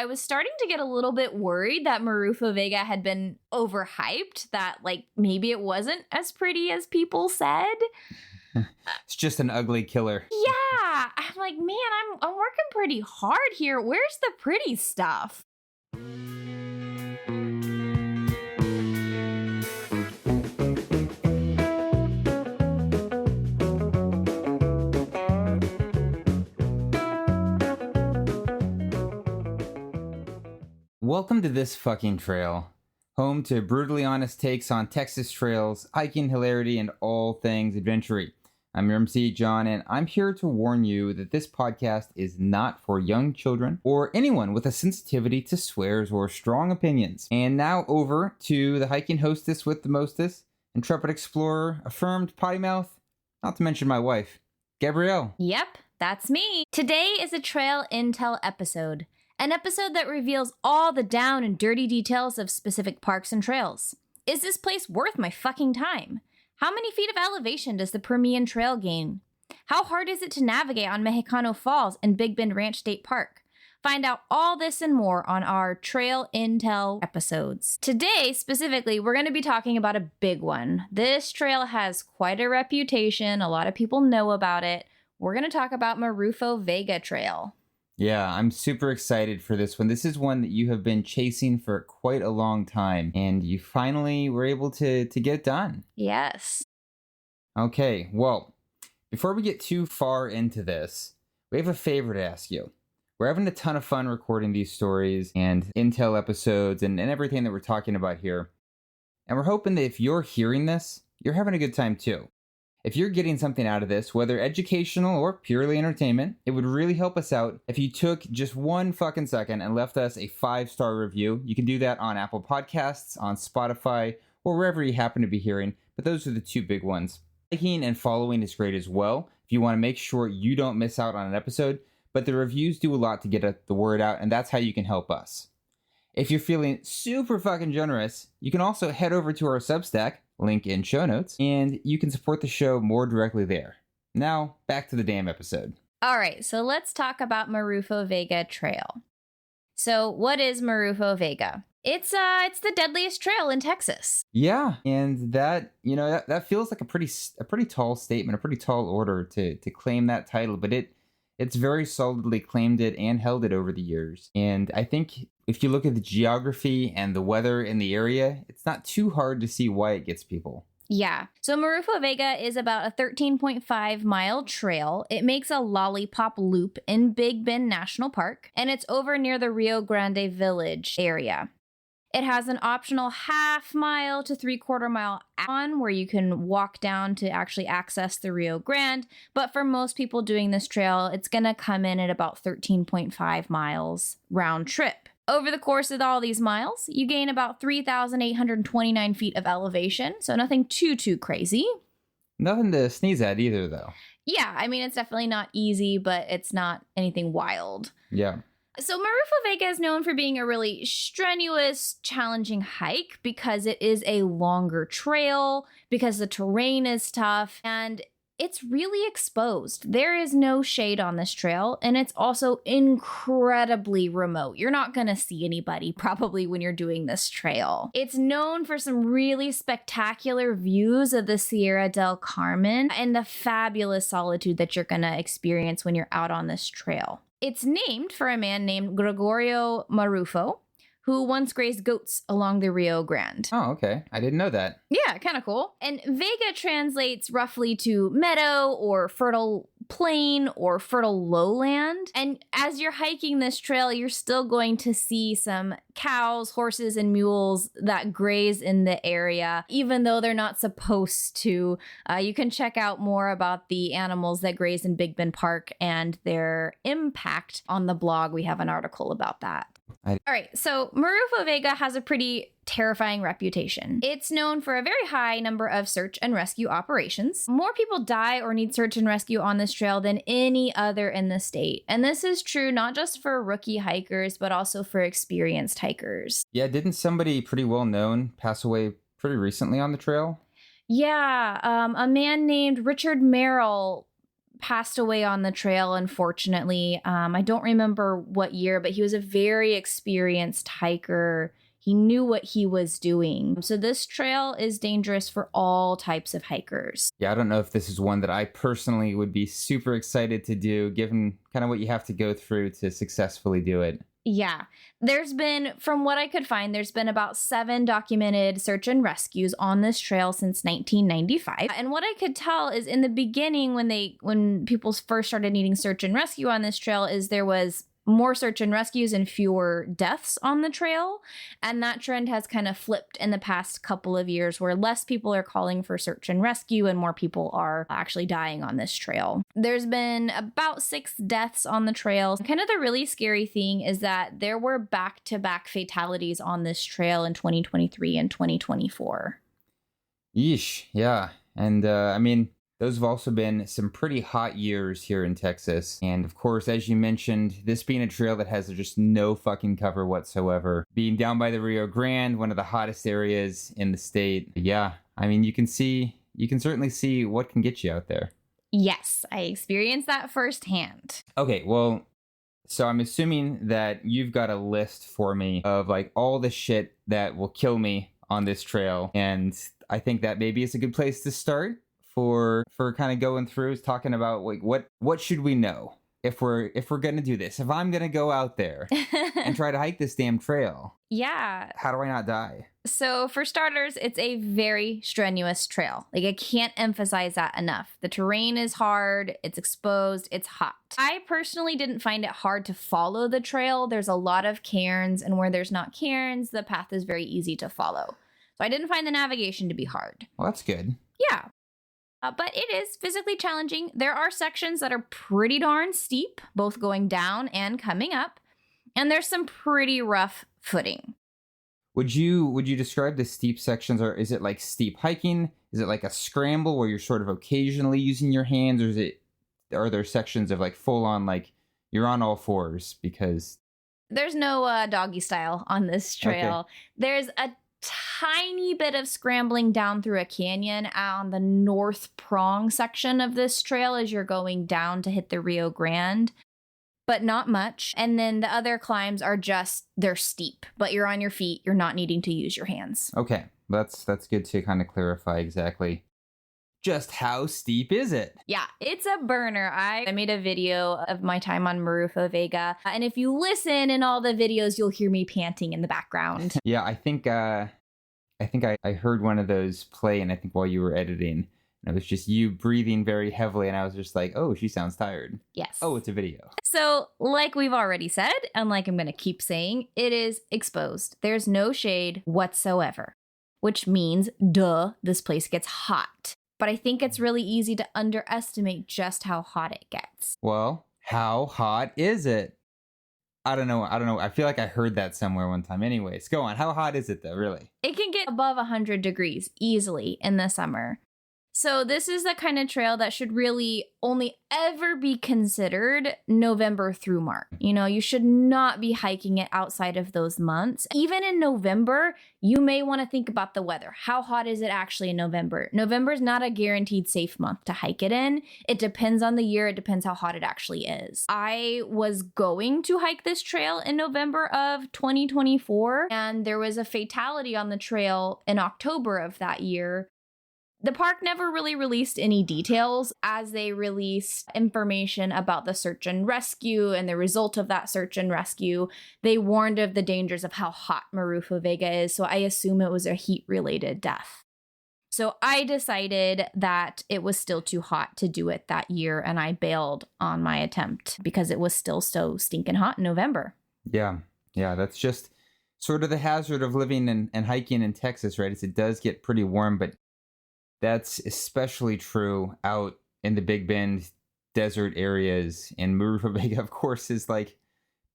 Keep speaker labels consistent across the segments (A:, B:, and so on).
A: I was starting to get a little bit worried that Marufo Vega had been overhyped, that like maybe it wasn't as pretty as people said.
B: It's just an ugly killer.
A: Yeah, I'm like, man, I'm working pretty hard here. Where's the pretty stuff?
B: Welcome to This Fucking Trail, home to brutally honest takes on Texas trails, hiking hilarity, and all things adventure-y. I'm your MC, Jon, and I'm here to warn you that this podcast is not for young children or anyone with a sensitivity to swears or strong opinions. And now over to the hiking hostess with the mostest, intrepid explorer, affirmed potty mouth, not to mention my wife, Gabrielle.
A: Yep, that's me. Today is a trail intel episode. An episode that reveals all the down and dirty details of specific parks and trails. Is this place worth my fucking time? How many feet of elevation does the Permian Trail gain? How hard is it to navigate on Mexicano Falls and Big Bend Ranch State Park? Find out all this and more on our Trail Intel episodes. Today, specifically, we're going to be talking about a big one. This trail has quite a reputation. A lot of people know about it. We're going to talk about Marufo Vega Trail.
B: Yeah, I'm super excited for this one. This is one that you have been chasing for quite a long time, and you finally were able to get it done.
A: Yes.
B: Okay, well, before we get too far into this, we have a favor to ask you. We're having a ton of fun recording these stories and intel episodes and everything that we're talking about here. And we're hoping that if you're hearing this, you're having a good time too. If you're getting something out of this, whether educational or purely entertainment, it would really help us out if you took just 1 fucking second and left us a 5-star review. You can do that on Apple Podcasts, on Spotify, or wherever you happen to be hearing, but those are the 2 big ones. Liking and following is great as well if you want to make sure you don't miss out on an episode, but the reviews do a lot to get the word out, and that's how you can help us. If you're feeling super fucking generous, you can also head over to our Substack, link in show notes, and you can support the show more directly there. Now, back to the damn episode.
A: All right, so let's talk about Marufo Vega Trail. So what is Marufo Vega? It's the deadliest trail in Texas.
B: Yeah, and that, that feels like a pretty tall statement, a pretty tall order to claim that title, but it's very solidly claimed it and held it over the years. And I think if you look at the geography and the weather in the area, it's not too hard to see why it gets people.
A: Yeah. So Marufo Vega is about a 13.5 mile trail. It makes a lollipop loop in Big Bend National Park, and it's over near the Rio Grande Village area. It has an optional 1/2 mile to 3/4 mile on where you can walk down to actually access the Rio Grande. But for most people doing this trail, it's going to come in at about 13.5 miles round trip. Over the course of all these miles, you gain about 3,829 feet of elevation. So nothing too crazy.
B: Nothing to sneeze at either, though.
A: Yeah, I mean, it's definitely not easy, but it's not anything wild.
B: Yeah.
A: So Marufo Vega is known for being a really strenuous, challenging hike because it is a longer trail, because the terrain is tough, and it's really exposed. There is no shade on this trail, and it's also incredibly remote. You're not going to see anybody probably when you're doing this trail. It's known for some really spectacular views of the Sierra del Carmen and the fabulous solitude that you're going to experience when you're out on this trail. It's named for a man named Gregorio Marufo, who once grazed goats along the Rio Grande.
B: Oh, okay. I didn't know that.
A: Yeah, kind of cool. And Vega translates roughly to meadow or fertile plain or fertile lowland. And as you're hiking this trail, you're still going to see some cows, horses, and mules that graze in the area, even though they're not supposed to. You can check out more about the animals that graze in Big Bend Park and their impact on the blog. We have an article about that. All right, so Marufo Vega has a pretty terrifying reputation. It's known for a very high number of search and rescue operations. More people die or need search and rescue on this trail than any other in the state. And this is true not just for rookie hikers, but also for experienced hikers.
B: Yeah, didn't somebody pretty well known pass away pretty recently on the trail?
A: Yeah, a man named Richard Merrill passed away on the trail, unfortunately. I don't remember what year, but he was a very experienced hiker. He knew what he was doing. So this trail is dangerous for all types of hikers.
B: Yeah, I don't know if this is one that I personally would be super excited to do, given kind of what you have to go through to successfully do it.
A: Yeah, there's been, from what I could find, there's been about 7 documented search and rescues on this trail since 1995. And what I could tell is in the beginning, when people first started needing search and rescue on this trail, is there was more search and rescues and fewer deaths on the trail. And that trend has kind of flipped in the past couple of years, where less people are calling for search and rescue and more people are actually dying on this trail. There's been about 6 deaths on the trail. Kind of the really scary thing is that there were back-to-back fatalities on this trail in 2023 and 2024.
B: Yeesh, yeah. And I mean, those have also been some pretty hot years here in Texas. And of course, as you mentioned, this being a trail that has just no fucking cover whatsoever. Being down by the Rio Grande, one of the hottest areas in the state. Yeah, I mean, you can certainly see what can get you out there.
A: Yes, I experienced that firsthand.
B: Okay, well, so I'm assuming that you've got a list for me of like all the shit that will kill me on this trail. And I think that maybe is a good place to start. For kind of going through is talking about like what should we know if we're gonna do this, if I'm gonna go out there and try to hike this damn trail.
A: Yeah.
B: How do I not die?
A: So for starters, it's a very strenuous trail. Like, I can't emphasize that enough. The terrain is hard, it's exposed, it's hot. I personally didn't find it hard to follow the trail. There's a lot of cairns, and where there's not cairns, the path is very easy to follow. So I didn't find the navigation to be hard.
B: Well, that's good.
A: Yeah. But it is physically challenging. There are sections that are pretty darn steep, both going down and coming up. And there's some pretty rough footing.
B: Would you describe the steep sections, or is it like steep hiking? Is it like a scramble where you're sort of occasionally using your hands, or are there sections of like full on like you're on all fours? Because
A: there's no doggy style on this trail.
B: Okay.
A: There's a tiny bit of scrambling down through a canyon on the north prong section of this trail as you're going down to hit the Rio Grande, but not much. And then the other climbs are they're steep, but you're on your feet. You're not needing to use your hands.
B: Okay, that's good to kind of clarify exactly just how steep is it.
A: Yeah, it's a burner. I made a video of my time on Marufo Vega, and if you listen in all the videos, you'll hear me panting in the background.
B: Yeah, I think I heard one of those play, and I think while you were editing, and it was just you breathing very heavily, and I was just like, oh, she sounds tired.
A: Yes.
B: Oh, it's a video.
A: So, like we've already said, and like I'm going to keep saying, it is exposed. There's no shade whatsoever, which means, duh, this place gets hot. But I think it's really easy to underestimate just how hot it gets.
B: Well, how hot is it? I don't know. I feel like I heard that somewhere one time. Anyways, go on. How hot is it though, really?
A: It can get above 100 degrees easily in the summer. So this is the kind of trail that should really only ever be considered November through March. You know, you should not be hiking it outside of those months. Even in November, you may want to think about the weather. How hot is it actually in November? November is not a guaranteed safe month to hike it in. It depends on the year. It depends how hot it actually is. I was going to hike this trail in November of 2024, and there was a fatality on the trail in October of that year. The park never really released any details. As they released information about the search and rescue and the result of that search and rescue, they warned of the dangers of how hot Marufo Vega is, so I assume it was a heat-related death. So I decided that it was still too hot to do it that year, and I bailed on my attempt because it was still so stinking hot in November.
B: Yeah, that's just sort of the hazard of living and hiking in Texas, right? Is it does get pretty warm, but that's especially true out in the Big Bend desert areas. And Marufo Vega, of course, is like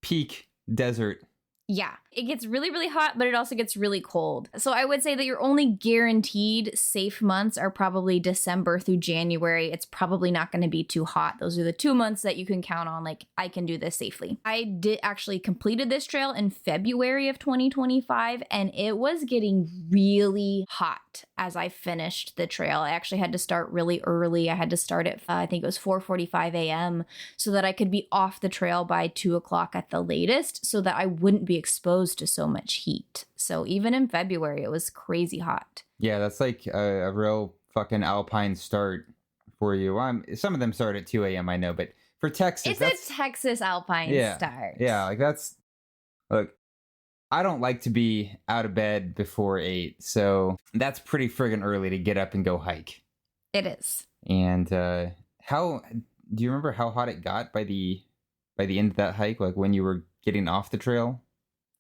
B: peak desert.
A: Yeah, it gets really, really hot, but it also gets really cold. So I would say that your only guaranteed safe months are probably December through January. It's probably not going to be too hot. Those are the 2 months that you can count on, like, I can do this safely. I did actually completed this trail in February of 2025, and it was getting really hot. as I finished the trail. I actually had to start really early. I had to start at, I think it was 4:45 a.m. so that I could be off the trail by 2 o'clock at the latest so that I wouldn't be exposed to so much heat. So even in February, it was crazy hot.
B: Yeah, that's like a real fucking alpine start for you. Some of them start at 2 a.m., I know, but for Texas,
A: it's a Texas alpine start.
B: Yeah, like that's, look, I don't like to be out of bed before 8, so that's pretty friggin' early to get up and go hike.
A: It is.
B: And how do you remember how hot it got by the end of that hike? Like when you were getting off the trail?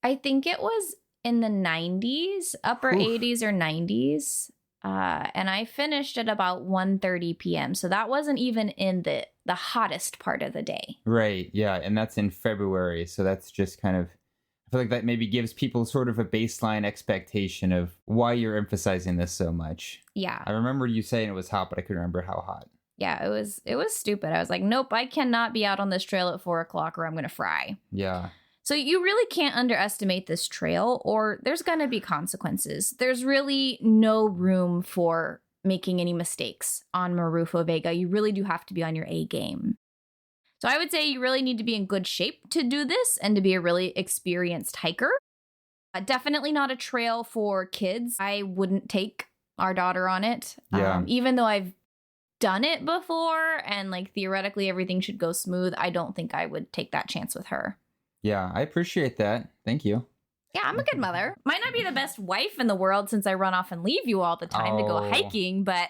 A: I think it was in the 90s, upper
B: Oof.
A: 80s or 90s. And I finished at about 1:30 p.m. So that wasn't even in the hottest part of the day.
B: Right. Yeah. And that's in February. So that's just kind of, I feel like that maybe gives people sort of a baseline expectation of why you're emphasizing this so much.
A: Yeah.
B: I remember you saying it was hot, but I couldn't remember how hot.
A: Yeah, it was stupid. I was like, nope, I cannot be out on this trail at 4 o'clock or I'm going to fry.
B: Yeah.
A: So you really can't underestimate this trail or there's going to be consequences. There's really no room for making any mistakes on Marufo Vega. You really do have to be on your A game. So I would say you really need to be in good shape to do this and to be a really experienced hiker. Definitely not a trail for kids. I wouldn't take our daughter on it.
B: Yeah.
A: Even though I've done it before and like theoretically everything should go smooth, I don't think I would take that chance with her.
B: Yeah, I appreciate that. Thank you.
A: Yeah, I'm a good mother. Might not be the best wife in the world since I run off and leave you all the time to go hiking, but...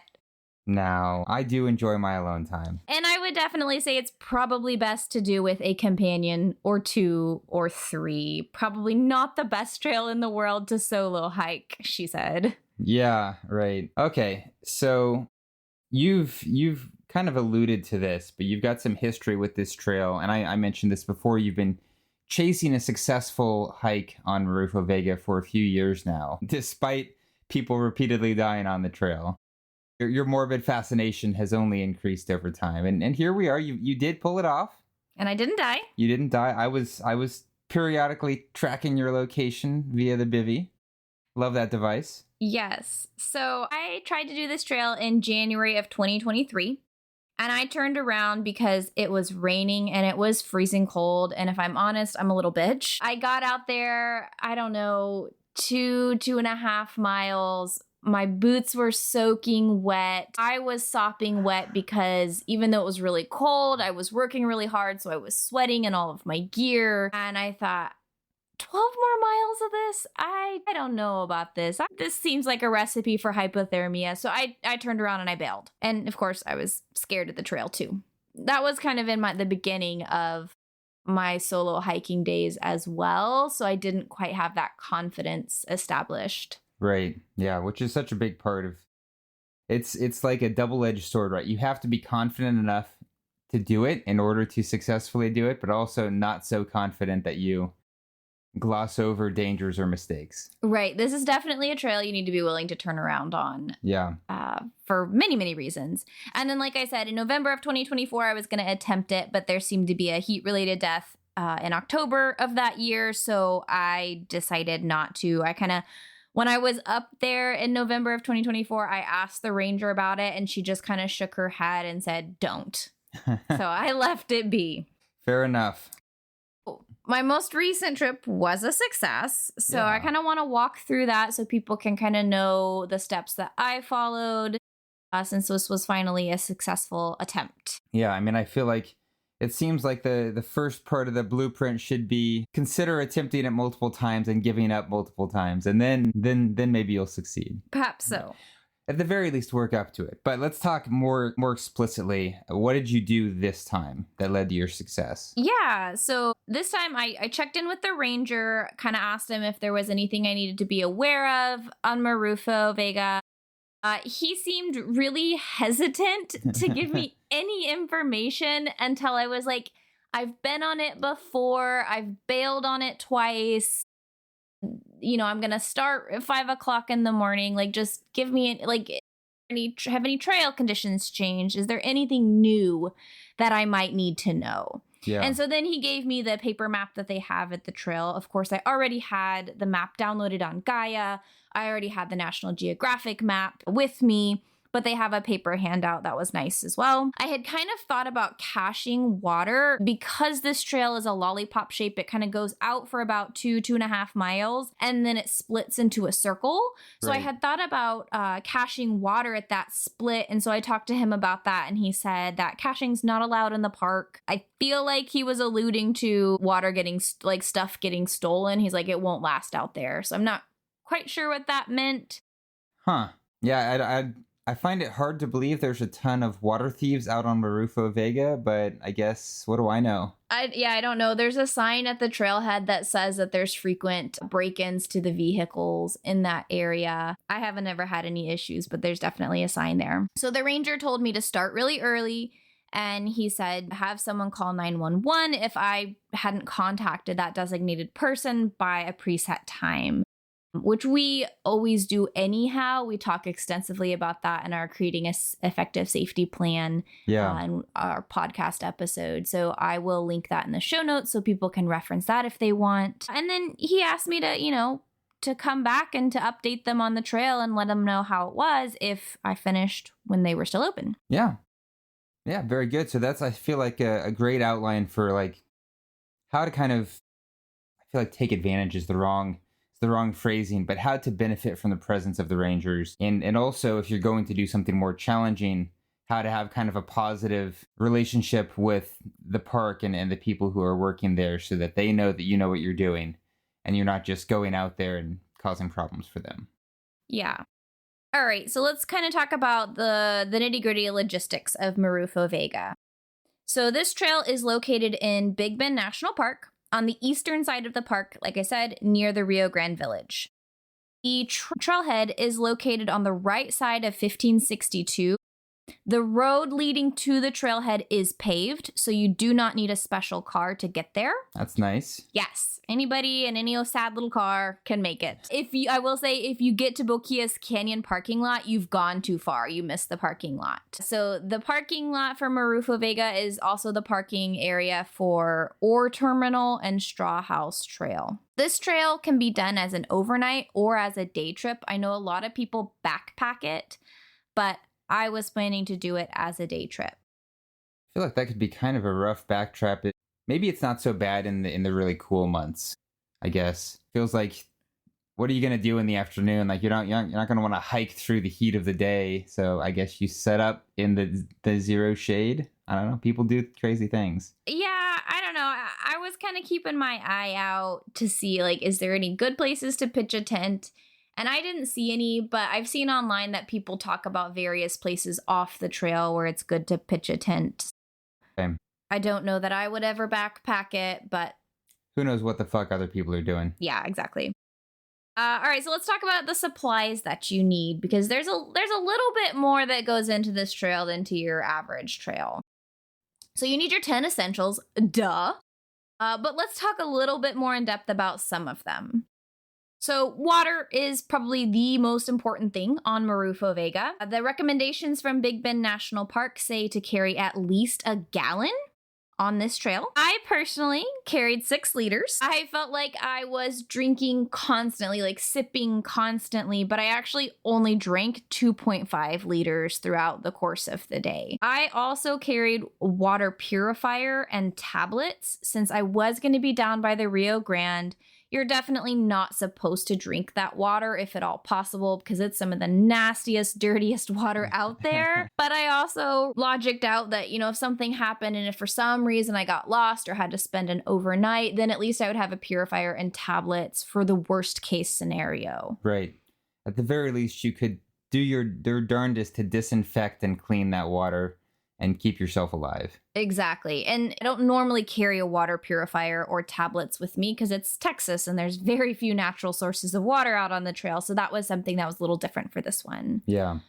B: No, I do enjoy my alone time.
A: And I would definitely say it's probably best to do with a companion or 2 or 3. Probably not the best trail in the world to solo hike, she said.
B: Yeah, right. Okay, so you've kind of alluded to this, but you've got some history with this trail, and I mentioned this before. You've been chasing a successful hike on Marufo Vega for a few years now, despite people repeatedly dying on the trail. Your morbid fascination has only increased over time, and here we are. You did pull it off,
A: and I didn't die.
B: You didn't die. I was periodically tracking your location via the bivvy. Love that device.
A: Yes. So I tried to do this trail in January of 2023. And I turned around because it was raining and it was freezing cold. And if I'm honest, I'm a little bitch. I got out there, I don't know, 2.5 miles. My boots were soaking wet. I was sopping wet because even though it was really cold, I was working really hard. So I was sweating in all of my gear. And I thought, 12 more miles of this? I don't know about this. This seems like a recipe for hypothermia. So I turned around and I bailed. And of course, I was scared of the trail too. That was kind of in the beginning of my solo hiking days as well. So I didn't quite have that confidence established.
B: Right. Yeah, which is such a big part of it's like a double-edged sword, right? You have to be confident enough to do it in order to successfully do it, but also not so confident that you gloss over dangers or mistakes.
A: Right. This is definitely a trail you need to be willing to turn around on.
B: Yeah.
A: For many, many reasons. And then, like I said, in November of 2024, I was going to attempt it, but there seemed to be a heat-related death in October of that year. So I decided not to. When I was up there in November of 2024, I asked the ranger about it and she just kind of shook her head and said, don't. So I left it be.
B: Fair enough.
A: My most recent trip was a success. So
B: Yeah.
A: I kind of want to walk through that so people can kind of know the steps that I followed since this was finally a successful attempt.
B: Yeah, I mean, I feel like it seems like the first part of the blueprint should be consider attempting it multiple times and giving up multiple times, and then maybe you'll succeed.
A: Perhaps so.
B: At the very least, work up to it. But let's talk more explicitly. What did you do this time that led to your success?
A: Yeah, so this time I checked in with the ranger, kind of asked him if there was anything I needed to be aware of on Marufo Vega. He seemed really hesitant to give me any information until I was like, I've been on it before. I've bailed on it twice. You know, I'm going to start at 5 o'clock in the morning. Like, just give me, have any trail conditions changed? Is there anything new that I might need to know?
B: Yeah.
A: And so then he gave me the paper map that they have at the trail. Of course, I already had the map downloaded on Gaia. I already had the National Geographic map with me, but they have a paper handout that was nice as well. I had kind of thought about caching water because this trail is a lollipop shape. It kind of goes out for about 2.5 miles, and then it splits into a circle. So I had thought about caching water at that split. And so I talked to him about that, and he said that caching's not allowed in the park. I feel like he was alluding to water getting, like stuff getting stolen. He's like, it won't last out there. So I'm not quite sure what that meant.
B: Huh. Yeah, I find it hard to believe there's a ton of water thieves out on Marufo Vega, but I guess, what do I know?
A: I don't know. There's a sign at the trailhead that says that there's frequent break-ins to the vehicles in that area. I haven't ever had any issues, but there's definitely a sign there. So the ranger told me to start really early, and he said have someone call 911 if I hadn't contacted that designated person by a preset time, which we always do anyhow. We talk extensively about that in our Creating an Effective Safety Plan in our podcast episode. So I will link that in the show notes so people can reference that if they want. And then he asked me to, to come back and to update them on the trail and let them know how it was if I finished when they were still open.
B: Yeah. Yeah, very good. So that's, I feel like a great outline for like how to kind of, I feel like take advantage is the wrong phrasing, but how to benefit from the presence of the rangers. And also, if you're going to do something more challenging, how to have kind of a positive relationship with the park and the people who are working there so that they know that you know what you're doing and you're not just going out there and causing problems for them.
A: Yeah. All right, so let's kind of talk about the nitty-gritty logistics of Marufo Vega. So this trail is located in Big Bend National Park, on the eastern side of the park, like I said, near the Rio Grande Village. The trailhead is located on the right side of 1562. The road leading to the trailhead is paved, so you do not need a special car to get there.
B: That's nice.
A: Yes, anybody in any sad little car can make it. I will say, if you get to Boquillas Canyon parking lot, you've gone too far. You missed the parking lot. So the parking lot for Marufo Vega is also the parking area for Ore Terminal and Straw House Trail. This trail can be done as an overnight or as a day trip. I know a lot of people backpack it, but I was planning to do it as a day trip.
B: I feel like that could be kind of a rough backtrap. Maybe it's not so bad in the really cool months, I guess. Feels like, what are you going to do in the afternoon? Like, you're not going to want to hike through the heat of the day. So I guess you set up in the zero shade. I don't know. People do crazy things.
A: Yeah, I don't know. I was kind of keeping my eye out to see, like, is there any good places to pitch a tent? And I didn't see any, but I've seen online that people talk about various places off the trail where it's good to pitch a tent.
B: Okay.
A: I don't know that I would ever backpack it, but
B: who knows what the fuck other people are doing.
A: Yeah, exactly. All right, so let's talk about the supplies that you need, because there's a little bit more that goes into this trail than to your average trail. So you need your 10 essentials, duh. But let's talk a little bit more in depth about some of them. So water is probably the most important thing on Marufo Vega. The recommendations from Big Bend National Park say to carry at least a gallon on this trail. I personally carried 6 liters. I felt like I was drinking constantly, like sipping constantly, but I actually only drank 2.5 liters throughout the course of the day. I also carried water purifier and tablets since I was going to be down by the Rio Grande. You're definitely not supposed to drink that water if at all possible, because it's some of the nastiest, dirtiest water out there. But I also logicked out that, if something happened and if for some reason I got lost or had to spend an overnight, then at least I would have a purifier and tablets for the worst case scenario.
B: Right. At the very least, you could do your darndest to disinfect and clean that water and keep yourself alive.
A: Exactly. And I don't normally carry a water purifier or tablets with me because it's Texas and there's very few natural sources of water out on the trail. So that was something that was a little different for this one.
B: Yeah.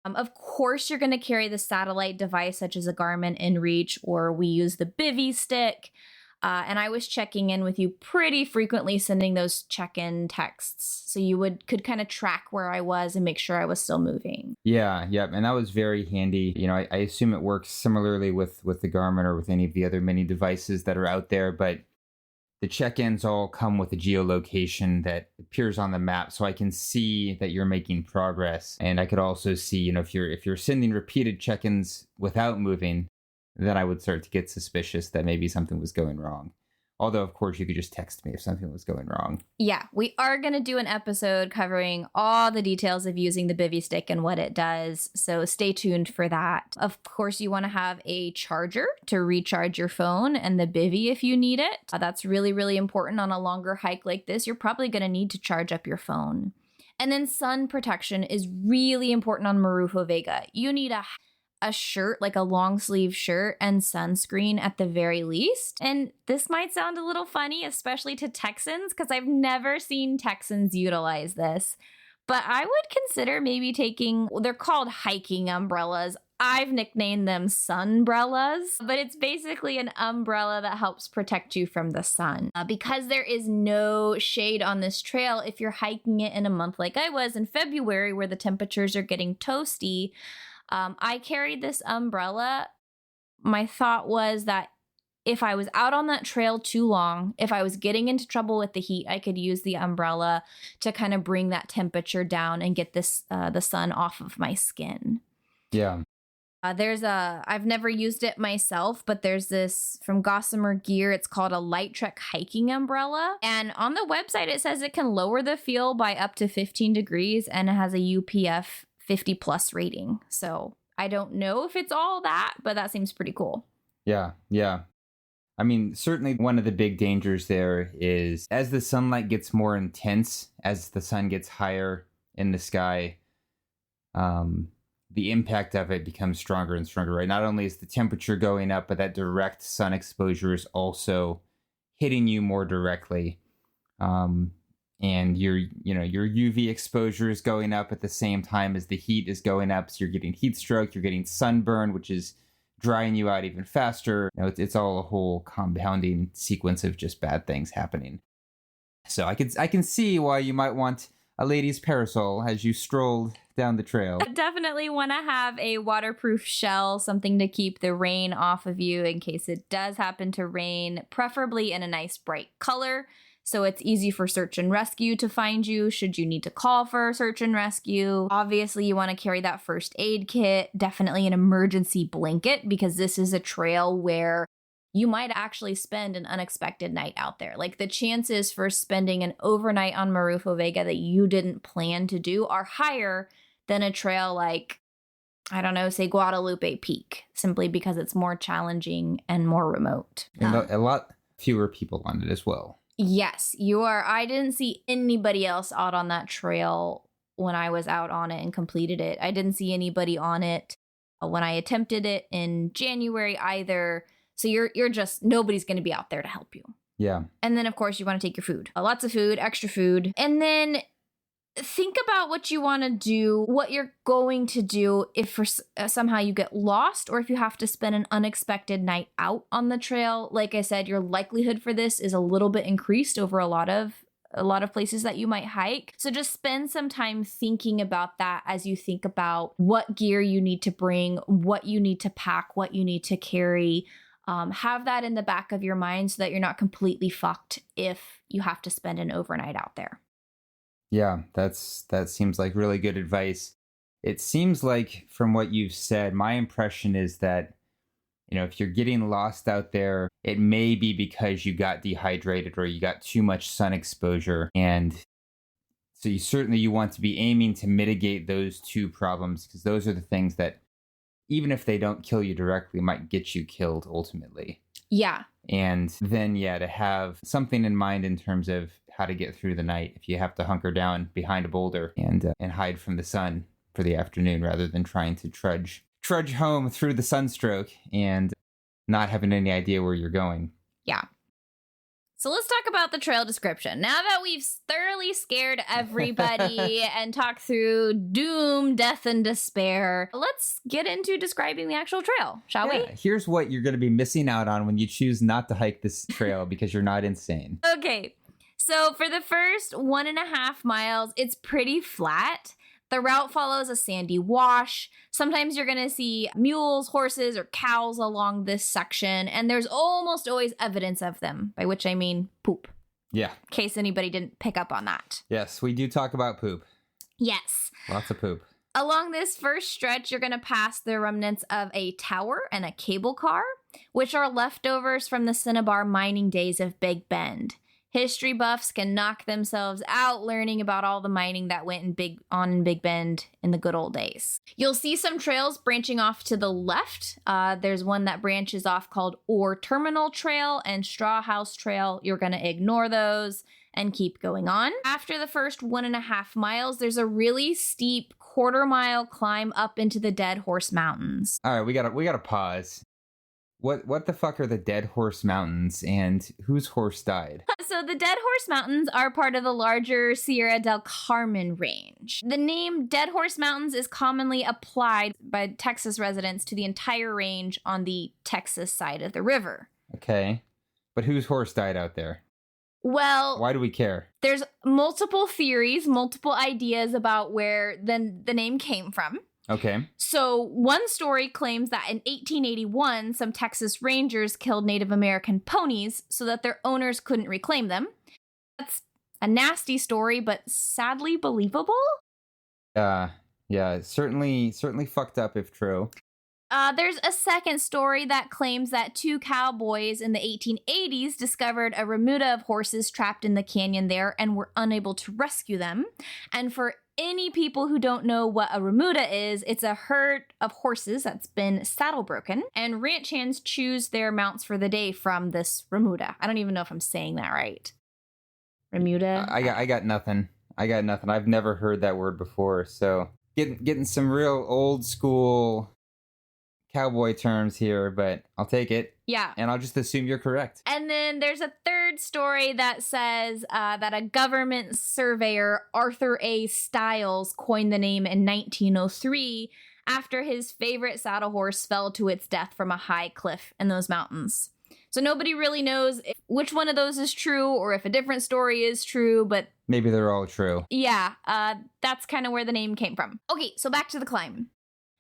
A: Of course, you're going to carry the satellite device such as a Garmin InReach, or we use the Bivy stick. And I was checking in with you pretty frequently, sending those check-in texts. So you could kind of track where I was and make sure I was still moving.
B: Yeah, yep. And that was very handy. I assume it works similarly with the Garmin or with any of the other mini devices that are out there, but the check-ins all come with a geolocation that appears on the map, so I can see that you're making progress. And I could also see, if you're sending repeated check-ins without moving, then I would start to get suspicious that maybe something was going wrong. Although, of course, you could just text me if something was going wrong.
A: Yeah, we are going to do an episode covering all the details of using the bivy stick and what it does. So stay tuned for that. Of course, you want to have a charger to recharge your phone and the bivy if you need it. That's really, really important on a longer hike like this. You're probably going to need to charge up your phone. And then sun protection is really important on Marufo Vega. You need a shirt, like a long sleeve shirt, and sunscreen at the very least. And this might sound a little funny, especially to Texans, because I've never seen Texans utilize this. But I would consider maybe they're called hiking umbrellas. I've nicknamed them sunbrellas, but it's basically an umbrella that helps protect you from the sun. Because there is no shade on this trail, if you're hiking it in a month like I was in February, where the temperatures are getting toasty, I carried this umbrella. My thought was that if I was out on that trail too long, if I was getting into trouble with the heat, I could use the umbrella to kind of bring that temperature down and get the sun off of my skin.
B: Yeah.
A: I've never used it myself, but there's this from Gossamer Gear. It's called a Light Trek hiking umbrella. And on the website, it says it can lower the feel by up to 15 degrees and it has a UPF 50 plus rating. So I don't know if it's all that, but that seems pretty cool.
B: Yeah. I mean, certainly one of the big dangers there is as the sunlight gets more intense, as the sun gets higher in the sky, the impact of it becomes stronger and stronger, right? Not only is the temperature going up, but that direct sun exposure is also hitting you more directly. And your UV exposure is going up at the same time as the heat is going up. So you're getting heat stroke, you're getting sunburn, which is drying you out even faster. It's all a whole compounding sequence of just bad things happening. So I can see why you might want a lady's parasol as you strolled down the trail.
A: Definitely want to have a waterproof shell, something to keep the rain off of you in case it does happen to rain, preferably in a nice bright color. So it's easy for search and rescue to find you should you need to call for search and rescue. Obviously, you want to carry that first aid kit, definitely an emergency blanket, because this is a trail where you might actually spend an unexpected night out there. Like the chances for spending an overnight on Marufo Vega that you didn't plan to do are higher than a trail like, I don't know, say Guadalupe Peak, simply because it's more challenging and more remote.
B: And a lot fewer people on it as well.
A: Yes, you are. I didn't see anybody else out on that trail when I was out on it and completed it. I didn't see anybody on it when I attempted it in January either. So you're just, nobody's going to be out there to help you.
B: Yeah.
A: And then, of course, you want to take your food. Lots of food, extra food. And then think about what you want to do, what you're going to do if somehow you get lost or if you have to spend an unexpected night out on the trail. Like I said, your likelihood for this is a little bit increased over a lot of places that you might hike. So just spend some time thinking about that as you think about what gear you need to bring, what you need to pack, what you need to carry. Have that in the back of your mind so that you're not completely fucked if you have to spend an overnight out there.
B: Yeah, that seems like really good advice. It seems like from what you've said, my impression is that, if you're getting lost out there, it may be because you got dehydrated or you got too much sun exposure. And so you want to be aiming to mitigate those two problems, because those are the things that, even if they don't kill you directly, might get you killed ultimately.
A: Yeah.
B: And then, to have something in mind in terms of how to get through the night if you have to hunker down behind a boulder and hide from the sun for the afternoon rather than trying to trudge home through the sunstroke and not having any idea where you're going.
A: Yeah. So let's talk about the trail description. Now that we've thoroughly scared everybody and talked through doom, death, and despair, let's get into describing the actual trail, shall we?
B: Here's what you're going to be missing out on when you choose not to hike this trail because you're not insane.
A: Okay. So for the first 1.5 miles, it's pretty flat. The route follows a sandy wash. Sometimes you're going to see mules, horses, or cows along this section, and there's almost always evidence of them, by which I mean poop.
B: Yeah.
A: In case anybody didn't pick up on that.
B: Yes, we do talk about poop.
A: Yes.
B: Lots of poop.
A: Along this first stretch, you're going to pass the remnants of a tower and a cable car, which are leftovers from the Cinnabar mining days of Big Bend. History buffs can knock themselves out learning about all the mining that went in Big Bend in the good old days. You'll see some trails branching off to the left. There's one that branches off called Ore Terminal Trail and Straw House Trail. You're going to ignore those and keep going on. After the first 1.5 miles, there's a really steep 1/4 mile climb up into the Dead Horse Mountains.
B: All right, we gotta pause. What the fuck are the Dead Horse Mountains, and whose horse died?
A: So the Dead Horse Mountains are part of the larger Sierra del Carmen range. The name Dead Horse Mountains is commonly applied by Texas residents to the entire range on the Texas side of the river.
B: Okay, but whose horse died out there?
A: Well,
B: why do we care?
A: There's multiple theories, multiple ideas about where the name came from.
B: Okay.
A: So one story claims that in 1881, some Texas Rangers killed Native American ponies so that their owners couldn't reclaim them. That's a nasty story, but sadly believable.
B: Yeah, certainly fucked up if true.
A: There's a second story that claims that 2 cowboys in the 1880s discovered a remuda of horses trapped in the canyon there and were unable to rescue them. And for any people who don't know what a remuda is, it's a herd of horses that's been saddle broken, and ranch hands choose their mounts for the day from this remuda. I don't even know if I'm saying that right. Remuda?
B: I got nothing. I've never heard that word before, so getting some real old school cowboy terms here, but I'll take it.
A: Yeah.
B: And I'll just assume you're correct.
A: And then there's a third story that says that a government surveyor, Arthur A. Stiles, coined the name in 1903 after his favorite saddle horse fell to its death from a high cliff in those mountains. So nobody really knows which one of those is true or if a different story is true, but
B: maybe they're all true.
A: Yeah, that's kind of where the name came from. Okay, so back to the climb.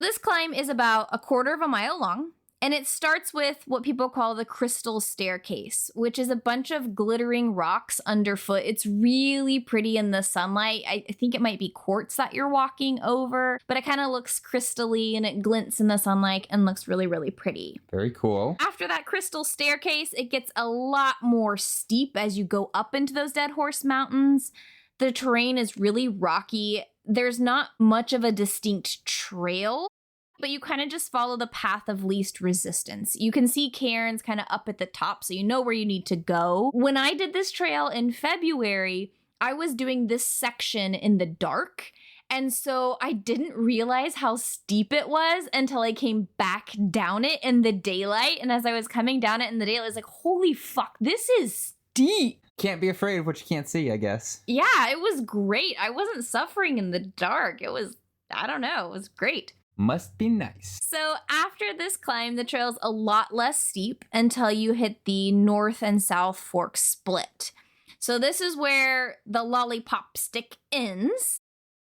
A: This climb is about 1/4 mile long, and it starts with what people call the crystal staircase, which is a bunch of glittering rocks underfoot. It's really pretty in the sunlight. I think it might be quartz that you're walking over, but it kind of looks crystally and it glints in the sunlight and looks really, really pretty.
B: Very cool.
A: After that crystal staircase, it gets a lot more steep as you go up into those Dead Horse Mountains. The terrain is really rocky. There's not much of a distinct trail, but you kind of just follow the path of least resistance. You can see cairns kind of up at the top, so you know where you need to go. When I did this trail in February, I was doing this section in the dark, and so I didn't realize how steep it was until I came back down it in the daylight. And as I was coming down it in the daylight, I was like, holy fuck, this is steep.
B: Can't be afraid of what you can't see, I guess.
A: Yeah, it was great. I wasn't suffering in the dark. It was, I don't know, it was great.
B: Must be nice.
A: So after this climb, the trail's a lot less steep until you hit the north and south fork split. So this is where the lollipop stick ends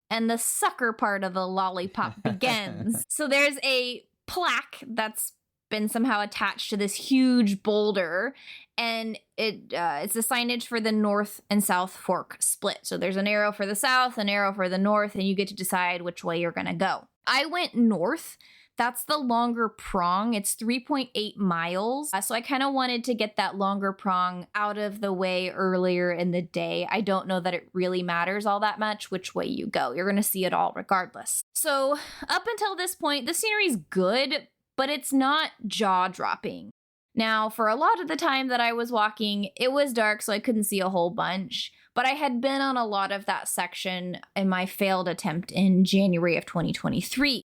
A: and the sucker part of the lollipop begins. So there's a plaque that's been somehow attached to this huge boulder, and it's the signage for the north and south fork split. So there's an arrow for the south, an arrow for the north, and you get to decide which way you're gonna go. I went north. That's the longer prong. It's 3.8 miles. So I kind of wanted to get that longer prong out of the way earlier in the day. I don't know that it really matters all that much which way you go. You're going to see it all regardless. So up until this point, the scenery's good, but it's not jaw-dropping. Now, for a lot of the time that I was walking, it was dark, so I couldn't see a whole bunch. But I had been on a lot of that section in my failed attempt in January of 2023.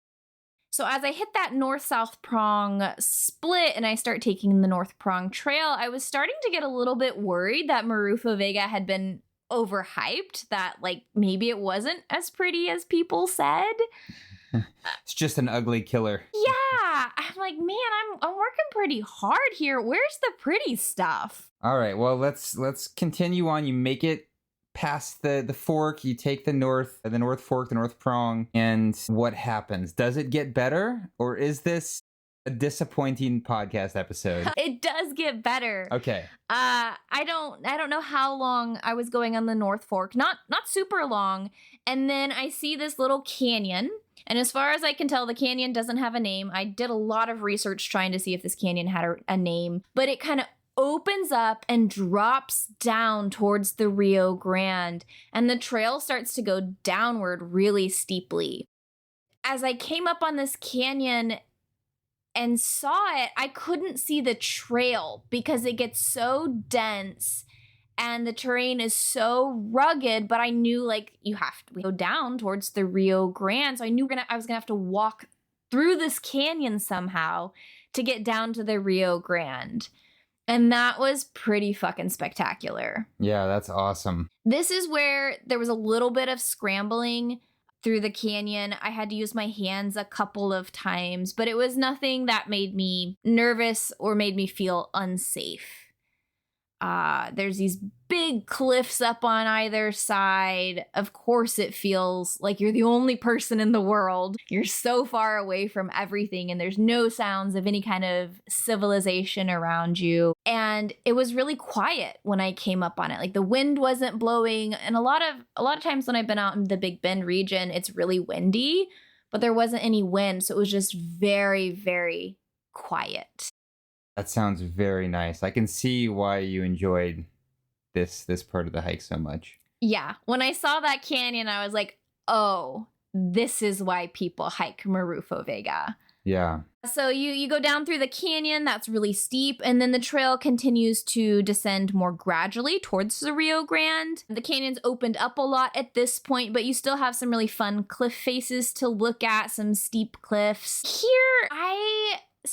A: So as I hit that north-south prong split and I start taking the north prong trail, I was starting to get a little bit worried that Marufo Vega had been overhyped, that like maybe it wasn't as pretty as people said.
B: It's just an ugly killer.
A: Yeah, I'm like, man, I'm working pretty hard here. Where's the pretty stuff?
B: All right, well, let's continue on. You make it past the fork, you take the north fork, the north prong, and what happens? Does it get better, or is this a disappointing podcast episode?
A: It does get better.
B: Okay.
A: I don't know how long I was going on the North Fork. Not super long. And then I see this little canyon. And as far as I can tell, the canyon doesn't have a name. I did a lot of research trying to see if this canyon had a name, but it kind of opens up and drops down towards the Rio Grande, and the trail starts to go downward really steeply. As I came up on this canyon and saw it, I couldn't see the trail because it gets so dense and the terrain is so rugged, but I knew like you have to go down towards the Rio Grande. So I knew I was gonna have to walk through this canyon somehow to get down to the Rio Grande. And that was pretty fucking spectacular.
B: Yeah, that's awesome.
A: This is where there was a little bit of scrambling through the canyon. I had to use my hands a couple of times, but it was nothing that made me nervous or made me feel unsafe. There's these big cliffs up on either side. Of course, it feels like you're the only person in the world. You're so far away from everything, and there's no sounds of any kind of civilization around you. And it was really quiet when I came up on it. Like the wind wasn't blowing, and a lot of times when I've been out in the Big Bend region, it's really windy, but there wasn't any wind, so it was just very, very quiet.
B: That sounds very nice. I can see why you enjoyed this part of the hike so much.
A: Yeah. When I saw that canyon, I was like, oh, this is why people hike Marufo Vega.
B: Yeah.
A: So you go down through the canyon, that's really steep, and then the trail continues to descend more gradually towards the Rio Grande. The canyon's opened up a lot at this point, but you still have some really fun cliff faces to look at, some steep cliffs. Here,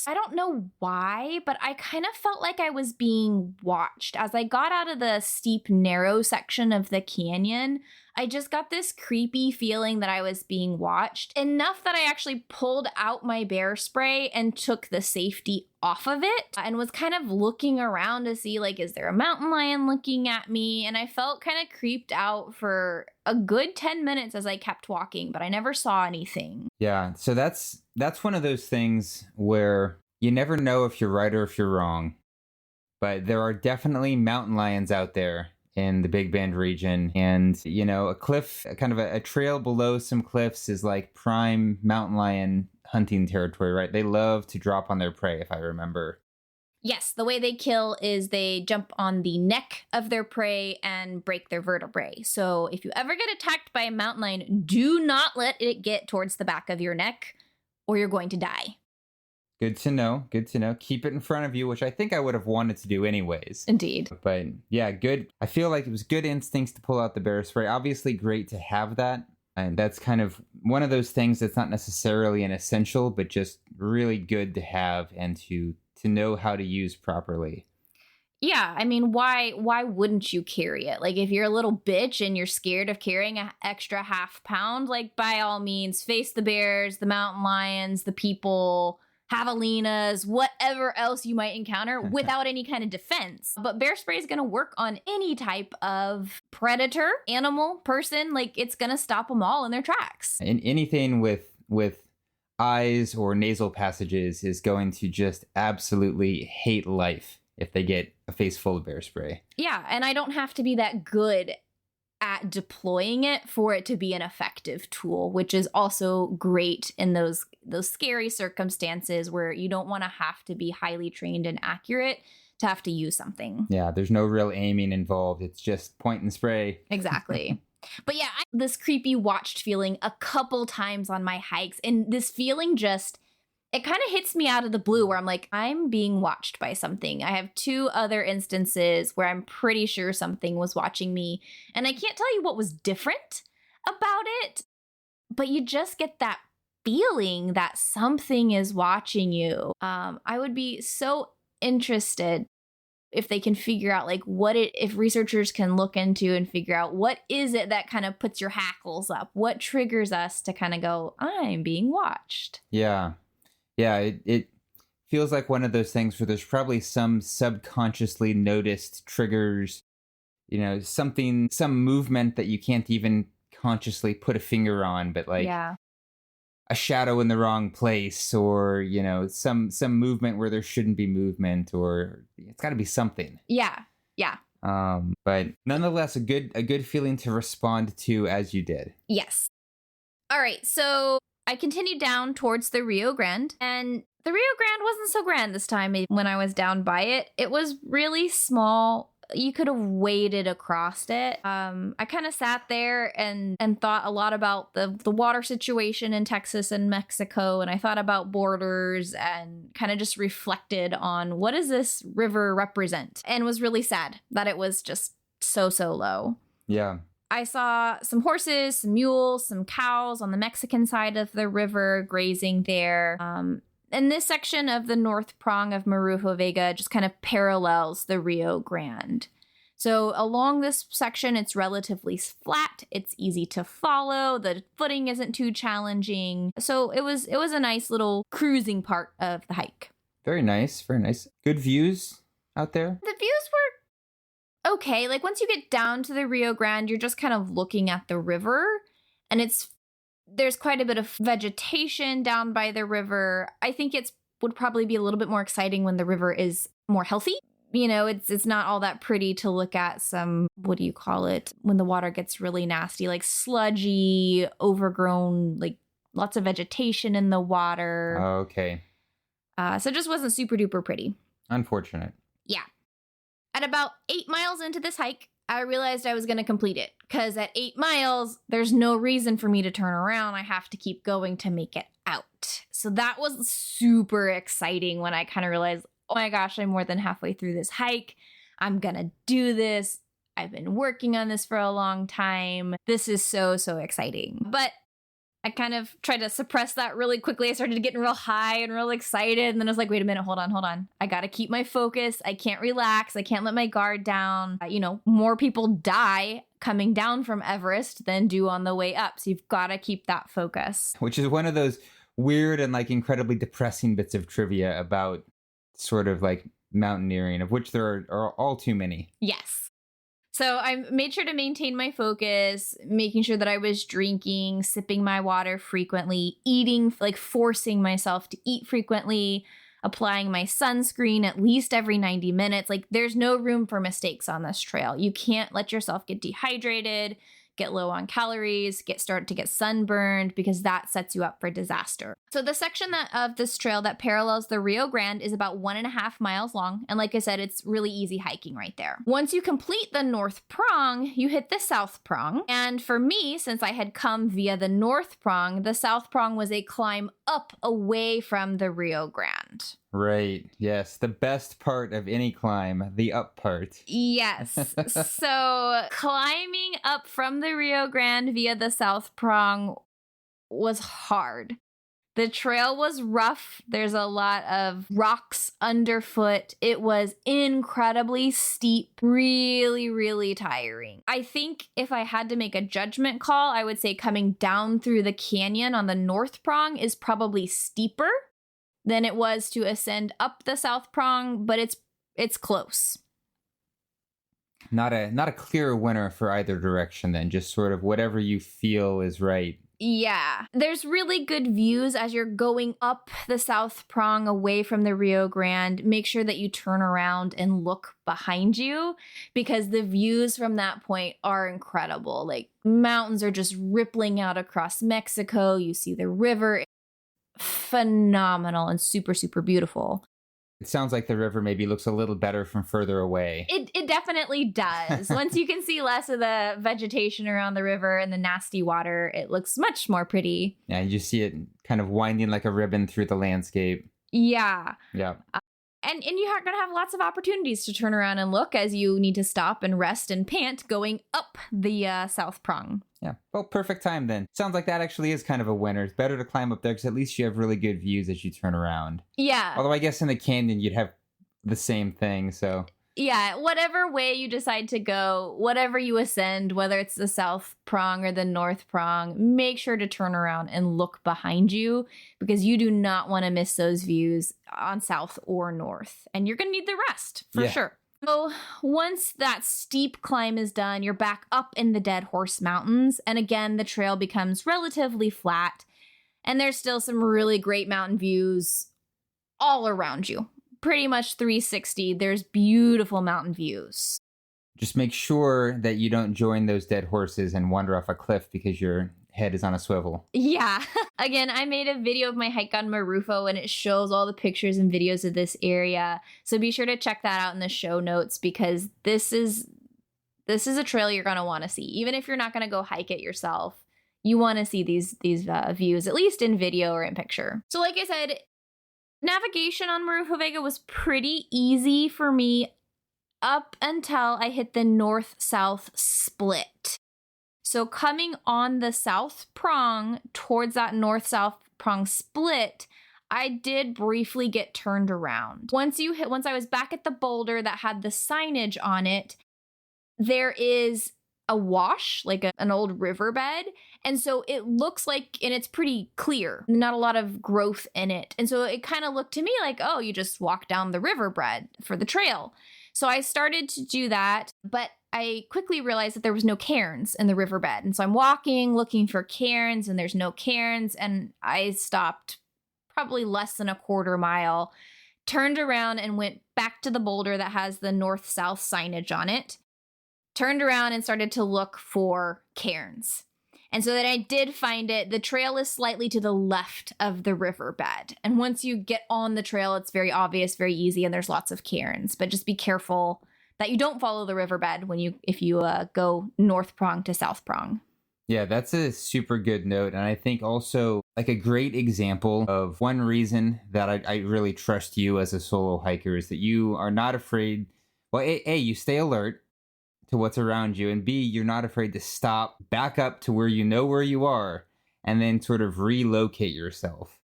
A: I don't know why, but I kind of felt like I was being watched. As I got out of the steep, narrow section of the canyon, I just got this creepy feeling that I was being watched. Enough that I actually pulled out my bear spray and took the safety off of it and was kind of looking around to see, like, is there a mountain lion looking at me? And I felt kind of creeped out for a good 10 minutes as I kept walking, but I never saw anything.
B: Yeah, so that's one of those things where you never know if you're right or if you're wrong. But there are definitely mountain lions out there in the Big Bend region. And, you know, a cliff, kind of a trail below some cliffs is like prime mountain lion hunting territory, right? They love to drop on their prey, if I remember.
A: Yes, the way they kill is they jump on the neck of their prey and break their vertebrae. So if you ever get attacked by a mountain lion, do not let it get towards the back of your neck or you're going to die.
B: Good to know. Good to know. Keep it in front of you, which I think I would have wanted to do anyways.
A: Indeed.
B: But yeah, good. I feel like it was good instincts to pull out the bear spray. Obviously great to have that. And that's kind of one of those things that's not necessarily an essential, but just really good to have and to know how to use properly.
A: Yeah, I mean, why wouldn't you carry it? Like, if you're a little bitch and you're scared of carrying an extra half pound, like, by all means, face the bears, the mountain lions, the people, javelinas, whatever else you might encounter without any kind of defense. But bear spray is going to work on any type of predator, animal, person. Like, it's going to stop them all in their tracks.
B: And anything with eyes or nasal passages is going to just absolutely hate life if they get a face full of bear spray.
A: Yeah, and I don't have to be that good at deploying it for it to be an effective tool, which is also great in those scary circumstances where you don't want to have to be highly trained and accurate to have to use something.
B: Yeah, there's no real aiming involved. It's just point and spray.
A: Exactly. But yeah, this creepy watched feeling a couple times on my hikes, and this feeling just, it kind of hits me out of the blue where I'm like, I'm being watched by something. I have 2 other instances where I'm pretty sure something was watching me, and I can't tell you what was different about it, but you just get that feeling that something is watching you. I would be so interested if they can figure out like if researchers can look into and figure out what is it that kind of puts your hackles up, what triggers us to kind of go, I'm being watched.
B: Yeah. It feels like one of those things where there's probably some subconsciously noticed triggers some movement that you can't even consciously put a finger on, but like
A: Yeah.
B: a shadow in the wrong place, or some movement where there shouldn't be movement, or it's got to be something.
A: Yeah. Yeah.
B: But nonetheless, a good feeling to respond to as you did.
A: Yes. All right. So I continued down towards the Rio Grande, and the Rio Grande wasn't so grand this time. When I was down by it, it was really small. You could have waded across it. I kind of sat there and thought a lot about the water situation in Texas and Mexico, and I thought about borders and kind of just reflected on what does this river represent, and was really sad that it was just so low.
B: Yeah.
A: I saw some horses, some mules, some cows on the Mexican side of the river grazing there. And this section of the north prong of Marufo Vega just kind of parallels the Rio Grande. So along this section, it's relatively flat. It's easy to follow. The footing isn't too challenging. So it was a nice little cruising part of the hike.
B: Very nice. Very nice. Good views out there.
A: The views were okay. Like once you get down to the Rio Grande, you're just kind of looking at the river, and there's quite a bit of vegetation down by the river. I think would probably be a little bit more exciting when the river is more healthy. It's not all that pretty to look at some, what do you call it, when the water gets really nasty, like sludgy, overgrown, like lots of vegetation in the water.
B: Oh, okay.
A: So it just wasn't super duper pretty.
B: Unfortunate.
A: Yeah. At about 8 miles into this hike, I realized I was going to complete it, because at 8 miles, there's no reason for me to turn around. I have to keep going to make it out. So that was super exciting when I kind of realized, oh my gosh, I'm more than halfway through this hike. I'm going to do this. I've been working on this for a long time. This is so exciting. But I kind of tried to suppress that really quickly. I started getting real high and real excited. And then I was like, wait a minute, hold on. I got to keep my focus. I can't relax. I can't let my guard down. More people die coming down from Everest than do on the way up. So you've got to keep that focus.
B: Which is one of those weird and like incredibly depressing bits of trivia about sort of like mountaineering, of which there are all too many.
A: Yes. So I made sure to maintain my focus, making sure that I was drinking, sipping my water frequently, eating, like forcing myself to eat frequently, applying my sunscreen at least every 90 minutes. Like there's no room for mistakes on this trail. You can't let yourself get dehydrated, get low on calories, start to get sunburned, because that sets you up for disaster. So the section of this trail that parallels the Rio Grande is about 1.5 miles long. And like I said, it's really easy hiking right there. Once you complete the north prong, you hit the south prong. And for me, since I had come via the north prong, the south prong was a climb up away from the Rio Grande.
B: Right. Yes. The best part of any climb, the up part.
A: Yes. So climbing up from the Rio Grande via the South Prong was hard. The trail was rough. There's a lot of rocks underfoot. It was incredibly steep, really tiring. I think if I had to make a judgment call, I would say coming down through the canyon on the North Prong is probably steeper than it was to ascend up the South Prong, but it's close.
B: Not a clear winner for either direction then, just sort of whatever you feel is right.
A: Yeah. There's really good views as you're going up the South Prong away from the Rio Grande. Make sure that you turn around and look behind you, because the views from that point are incredible. Like mountains are just rippling out across Mexico. You see the river. Phenomenal and super beautiful.
B: It sounds like the river maybe looks a little better from further away.
A: It definitely does. Once you can see less of the vegetation around the river and the nasty water, it looks much more pretty.
B: Yeah, you see it kind of winding like a ribbon through the landscape.
A: Yeah.
B: Yeah.
A: And you're going to have lots of opportunities to turn around and look as you need to stop and rest and pant going up the South Prong.
B: Yeah. Well, perfect time then. Sounds like that actually is kind of a winner. It's better to climb up there because at least you have really good views as you turn around.
A: Yeah.
B: Although I guess in the canyon you'd have the same thing, so...
A: Yeah, whatever way you decide to go, whatever you ascend, whether it's the South Prong or the North Prong, make sure to turn around and look behind you, because you do not want to miss those views on South or North. And you're going to need the rest, for sure. So once that steep climb is done, you're back up in the Dead Horse Mountains. And again, the trail becomes relatively flat. And there's still some really great mountain views all around you. Pretty much 360. There's beautiful mountain views.
B: Just make sure that you don't join those dead horses and wander off a cliff because your head is on a swivel.
A: Yeah. Again, I made a video of my hike on Marufo and it shows all the pictures and videos of this area. So be sure to check that out in the show notes because this is a trail you're going to want to see. Even if you're not going to go hike it yourself, you want to see these views, at least in video or in picture. So like I said, navigation on Marufo Vega was pretty easy for me up until I hit the north-south split. So coming on the south prong towards that north-south prong split, I did briefly get turned around. Once I was back at the boulder that had the signage on it, there is a wash, like an old riverbed. And so it looks like, and it's pretty clear, not a lot of growth in it. And so it kind of looked to me like, oh, you just walk down the riverbed for the trail. So I started to do that, but I quickly realized that there was no cairns in the riverbed. And so I'm walking, looking for cairns, and there's no cairns. And I stopped probably less than a quarter mile, turned around and went back to the boulder that has the north-south signage on it, turned around and started to look for cairns. And so that I did find it. The trail is slightly to the left of the riverbed. And once you get on the trail, it's very obvious, very easy, and there's lots of cairns. But just be careful that you don't follow the riverbed if you go north prong to south prong.
B: Yeah, that's a super good note. And I think also like a great example of one reason that I really trust you as a solo hiker is that you are not afraid. Well, A, you stay alert to what's around you, and B, you're not afraid to stop, back up to where you are, and then sort of relocate yourself.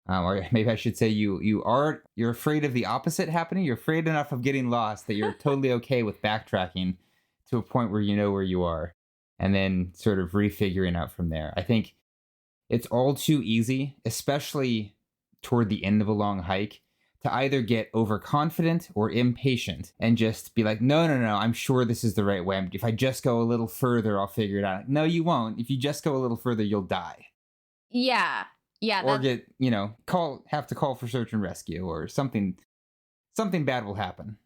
B: Or maybe I should say you're afraid of the opposite happening. You're afraid enough of getting lost that you're totally okay with backtracking to a point where you know where you are, and then sort of refiguring out from there. I think it's all too easy, especially toward the end of a long hike, to either get overconfident or impatient and just be like, no, I'm sure this is the right way. If I just go a little further, I'll figure it out. No, you won't. If you just go a little further, you'll die.
A: Yeah.
B: Or get, have to call for search and rescue or something bad will happen.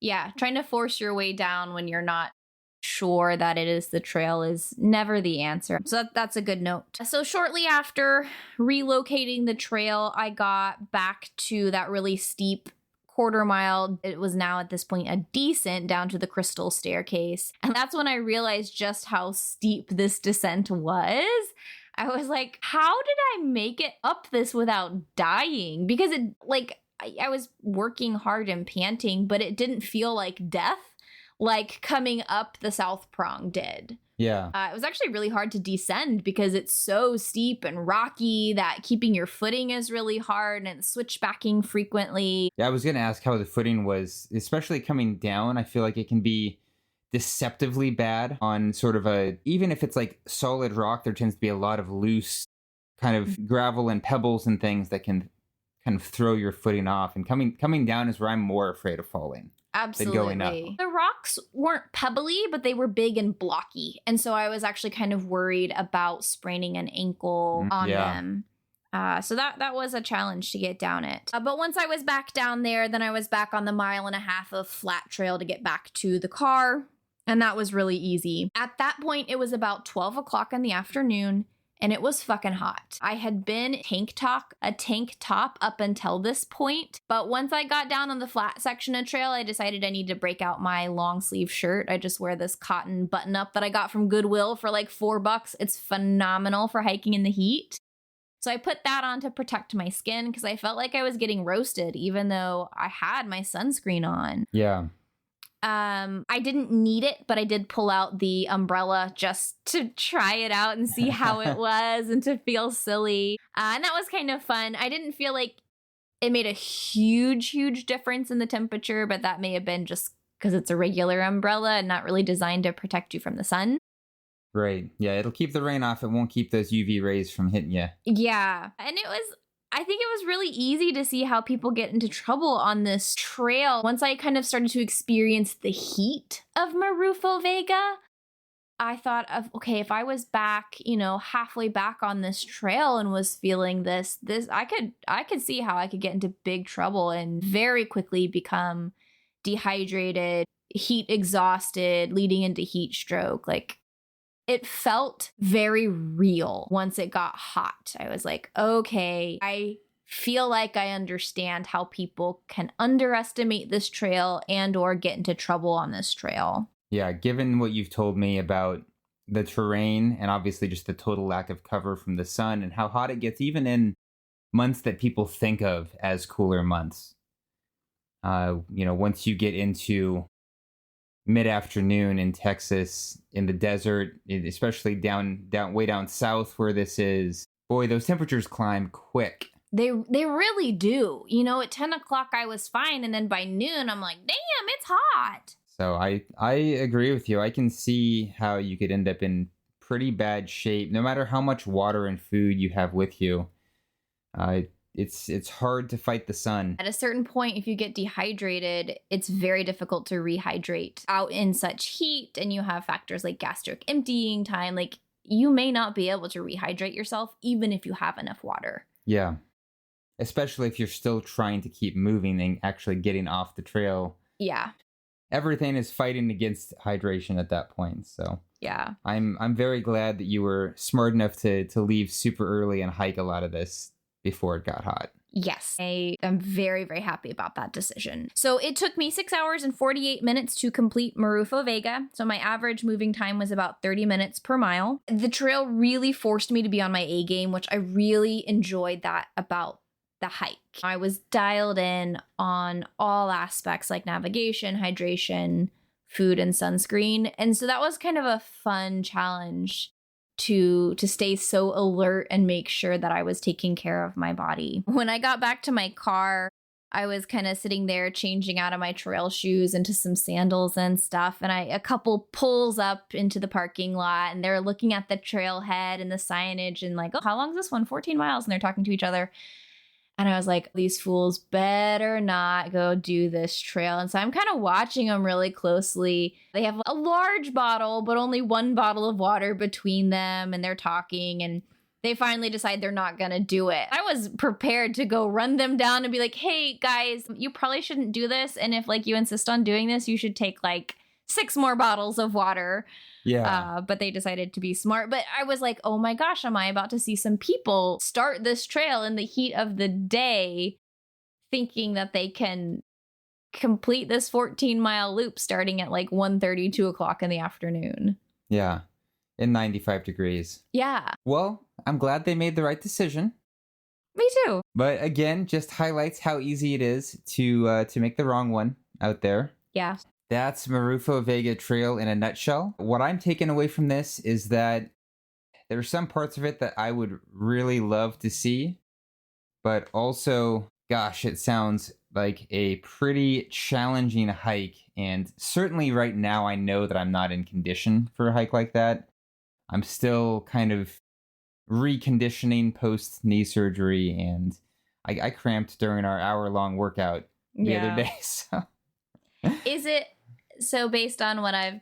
A: Yeah. Trying to force your way down when you're not sure that it is the trail is never the answer. So that's a good note. So shortly after relocating the trail, I got back to that really steep quarter mile. It was now at this point a descent down to the crystal staircase. And that's when I realized just how steep this descent was. I was like, how did I make it up this without dying? Because I was working hard and panting, but it didn't feel like death like coming up the south prong did.
B: Yeah.
A: It was actually really hard to descend because it's so steep and rocky that keeping your footing is really hard and switchbacking frequently.
B: Yeah, I was going to ask how the footing was, especially coming down. I feel like it can be deceptively bad on sort of even if it's like solid rock, there tends to be a lot of loose kind of gravel and pebbles and things that can kind of throw your footing off. And coming down is where I'm more afraid of falling.
A: Absolutely.
B: Going up.
A: The rocks weren't pebbly, but they were big and blocky. And so I was actually kind of worried about spraining an ankle on them. So that was a challenge to get down it. But once I was back down there, then I was back on the 1.5 miles of flat trail to get back to the car. And that was really easy. At that point, it was about 12 o'clock in the afternoon. And it was fucking hot. I had been a tank top up until this point. But once I got down on the flat section of trail, I decided I need to break out my long sleeve shirt. I just wear this cotton button up that I got from Goodwill for like $4. It's phenomenal for hiking in the heat. So I put that on to protect my skin because I felt like I was getting roasted even though I had my sunscreen on.
B: Yeah.
A: I didn't need it, but I did pull out the umbrella just to try it out and see how it was and to feel silly. And that was kind of fun. I didn't feel like it made a huge difference in the temperature, but that may have been just because it's a regular umbrella and not really designed to protect you from the sun.
B: Right. Yeah, it'll keep the rain off. It won't keep those UV rays from hitting you.
A: Yeah. And it was I think it was really easy to see how people get into trouble on this trail. Once I kind of started to experience the heat of Marufo Vega, I thought of, okay, if I was back, halfway back on this trail and was feeling this, I could see how I could get into big trouble and very quickly become dehydrated, heat exhausted, leading into heat stroke. Like, it felt very real once it got hot. I was like, okay, I feel like I understand how people can underestimate this trail and or get into trouble on this trail.
B: Yeah, given what you've told me about the terrain and obviously just the total lack of cover from the sun and how hot it gets even in months that people think of as cooler months. Once you get into mid-afternoon in Texas, in the desert, especially down way down south where this is, boy, those temperatures climb quick.
A: They really do. At 10 o'clock I was fine, and then by noon I'm like, damn, it's hot.
B: So I agree with you. I can see how you could end up in pretty bad shape, no matter how much water and food you have with you. It's hard to fight the sun.
A: At a certain point, if you get dehydrated, it's very difficult to rehydrate out in such heat, and you have factors like gastric emptying time. Like, you may not be able to rehydrate yourself even if you have enough water.
B: Yeah. Especially if you're still trying to keep moving and actually getting off the trail.
A: Yeah.
B: Everything is fighting against hydration at that point. So
A: yeah,
B: I'm very glad that you were smart enough to leave super early and hike a lot of this before it got hot.
A: Yes, I am very, very happy about that decision. So it took me 6 hours and 48 minutes to complete Marufo Vega. So my average moving time was about 30 minutes per mile. The trail really forced me to be on my A game, which I really enjoyed that about the hike. I was dialed in on all aspects like navigation, hydration, food, and sunscreen. And so that was kind of a fun challenge to stay so alert and make sure that I was taking care of my body. When I got back to my car, I was kind of sitting there changing out of my trail shoes into some sandals and stuff. And a couple pulls up into the parking lot, and they're looking at the trailhead and the signage and like, oh, how long is this one? 14 miles. And they're talking to each other. And I was like, these fools better not go do this trail. And so I'm kind of watching them really closely. They have a large bottle, but only one bottle of water between them. And they're talking, and they finally decide they're not going to do it. I was prepared to go run them down and be like, hey, guys, you probably shouldn't do this. And if you insist on doing this, you should take 6 more bottles of water.
B: Yeah.
A: But they decided to be smart. But I was like, oh my gosh, am I about to see some people start this trail in the heat of the day thinking that they can complete this 14-mile loop starting at 1:30, 2 o'clock in the afternoon?
B: Yeah. In 95 degrees.
A: Yeah.
B: Well, I'm glad they made the right decision.
A: Me too.
B: But again, just highlights how easy it is to make the wrong one out there.
A: Yeah.
B: That's Marufo Vega Trail in a nutshell. What I'm taking away from this is that there are some parts of it that I would really love to see, but also, gosh, it sounds like a pretty challenging hike. And certainly right now, I know that I'm not in condition for a hike like that. I'm still kind of reconditioning post knee surgery, and I cramped during our hour-long workout the other day. So.
A: Is it, so based on what I've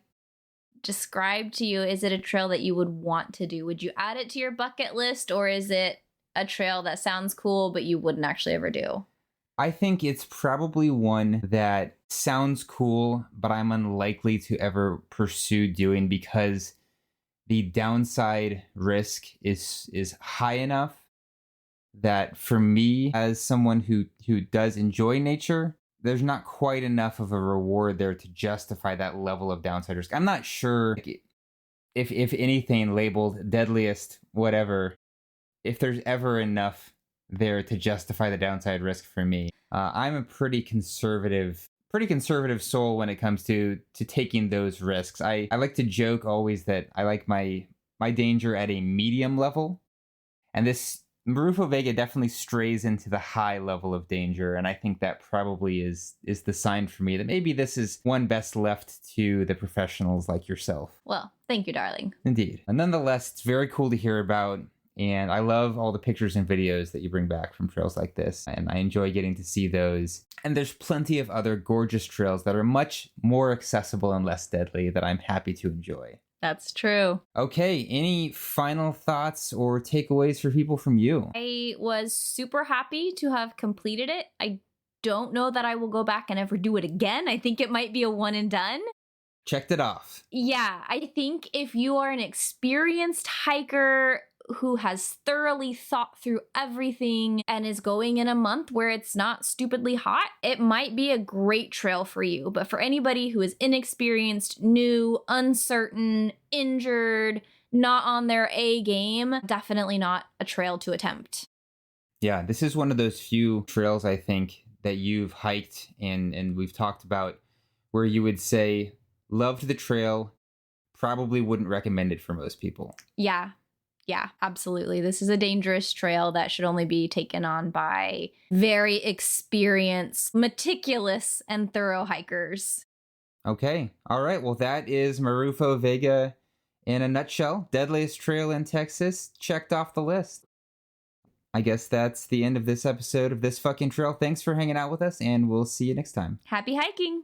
A: described to you, is it a trail that you would want to do? Would you add it to your bucket list, or is it a trail that sounds cool but you wouldn't actually ever do?
B: I think it's probably one that sounds cool, but I'm unlikely to ever pursue doing because the downside risk is high enough that for me, as someone who does enjoy nature, there's not quite enough of a reward there to justify that level of downside risk. I'm not sure if anything labeled deadliest, whatever, if there's ever enough there to justify the downside risk for me. I'm a pretty conservative soul when it comes to taking those risks. I like to joke always that I like my danger at a medium level, and this Marufo Vega definitely strays into the high level of danger, and I think that probably is the sign for me that maybe this is one best left to the professionals like yourself.
A: Well, thank you, darling.
B: Indeed. And nonetheless, it's very cool to hear about, And I love all the pictures and videos that you bring back from trails like this. And I enjoy getting to see those. And there's plenty of other gorgeous trails that are much more accessible and less deadly that I'm happy to enjoy.
A: That's true.
B: Okay, any final thoughts or takeaways for people from you?
A: I was super happy to have completed it. I don't know that I will go back and ever do it again. I think it might be a one and done.
B: Checked it off.
A: Yeah, I think if you are an experienced hiker who has thoroughly thought through everything and is going in a month where it's not stupidly hot, it might be a great trail for you. But for anybody who is inexperienced, new, uncertain, injured, not on their A game, definitely not a trail to attempt.
B: Yeah, this is one of those few trails I think that you've hiked and we've talked about where you would say, loved the trail, probably wouldn't recommend it for most people.
A: Yeah, absolutely. This is a dangerous trail that should only be taken on by very experienced, meticulous, and thorough hikers.
B: Okay. All right. Well, that is Marufo Vega in a nutshell. Deadliest trail in Texas. Checked off the list. I guess that's the end of this episode of This Fucking Trail. Thanks for hanging out with us, and we'll see you next time.
A: Happy hiking!